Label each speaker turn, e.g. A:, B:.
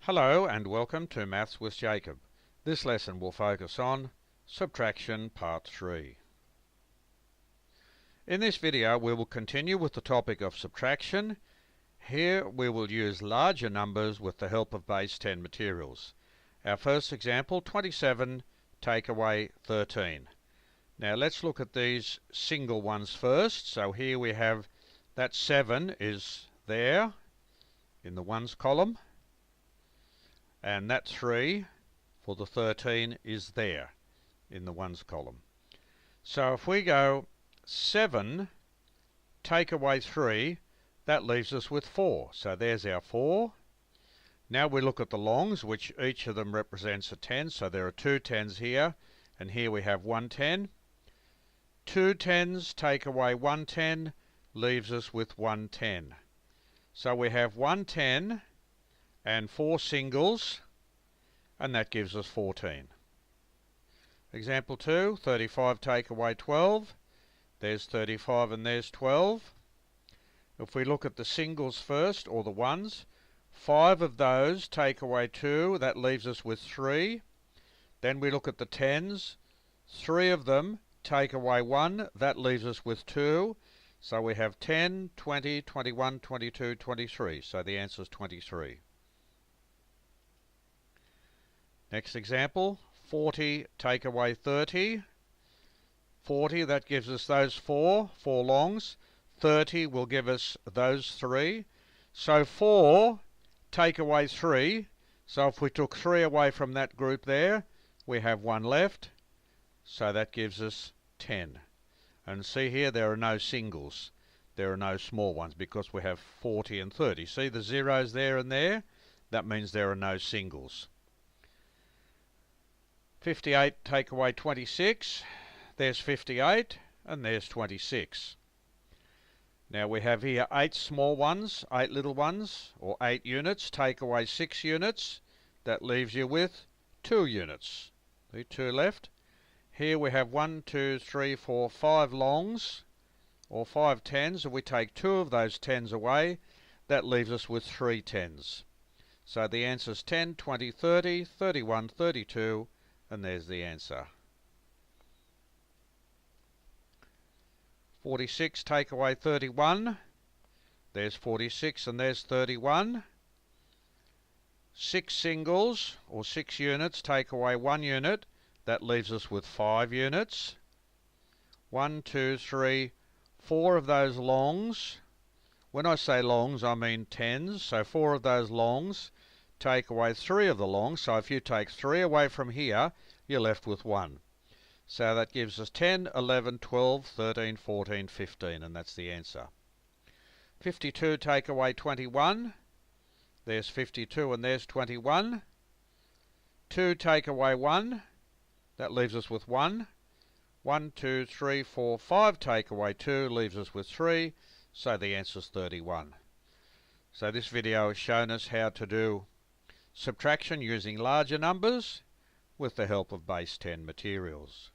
A: Hello and welcome to Maths with Jacob. This lesson will focus on subtraction part 3. In this video we will continue with the topic of subtraction. Here we will use larger numbers with the help of base 10 materials. Our first example, 27 take away 13. Now let's look at these single ones first. So here we have that 7 is there in the ones column, and that 3 for the 13 is there in the ones column. So if we go 7 take away 3, that leaves us with 4. So there's our 4. Now we look at the longs, which each of them represents a 10. So there are 2 10s here, and here we have 1 10. 2 10s take away 1 10 leaves us with 1 10. So we have 1 10 and 4 singles, and that gives us 14. Example 2, 35 take away 12. There's 35 and there's 12. If we look at the singles first, or the ones, 5 of those take away 2, that leaves us with 3. Then we look at the 10s, 3 of them take away 1, that leaves us with 2. So we have 10, 20, 21, 22, 23. So the answer is 23. Next example, 40 take away 30. 40, that gives us those 4 longs. 30 will give us those 3. So 4 take away 3. So if we took 3 away from that group there, we have 1 left. So that gives us 10. And see here, there are no singles. There are no small ones because we have 40 and 30. See the zeros there and there? That means there are no singles. 58 take away 26. There's 58 and there's 26. Now we have here 8 small ones, 8 little ones, or 8 units. Take away 6 units. That leaves you with 2 units. The 2 left. Here we have 1, 2, 3, 4, 5 longs, or 5 10s. If we take 2 of those 10s away, that leaves us with 3 10s. So the answer is 10, 20, 30, 31, 32, and there's the answer. 46 take away 31. There's 46 and there's 31. 6 singles, or 6 units, take away 1 unit. That leaves us with 5 units. 1, 2, 3, 4 of those longs. When I say longs, I mean 10s. So 4 of those longs take away 3 of the longs. So if you take 3 away from here, you're left with 1. So that gives us 10, 11, 12, 13, 14, 15, and that's the answer. 52 take away 21. There's 52 and there's 21. 2 take away 1. That leaves us with 1. 1, 2, 3, 4, 5 take away 2 leaves us with 3. So the answer is 31. So this video has shown us how to do subtraction using larger numbers with the help of base 10 materials.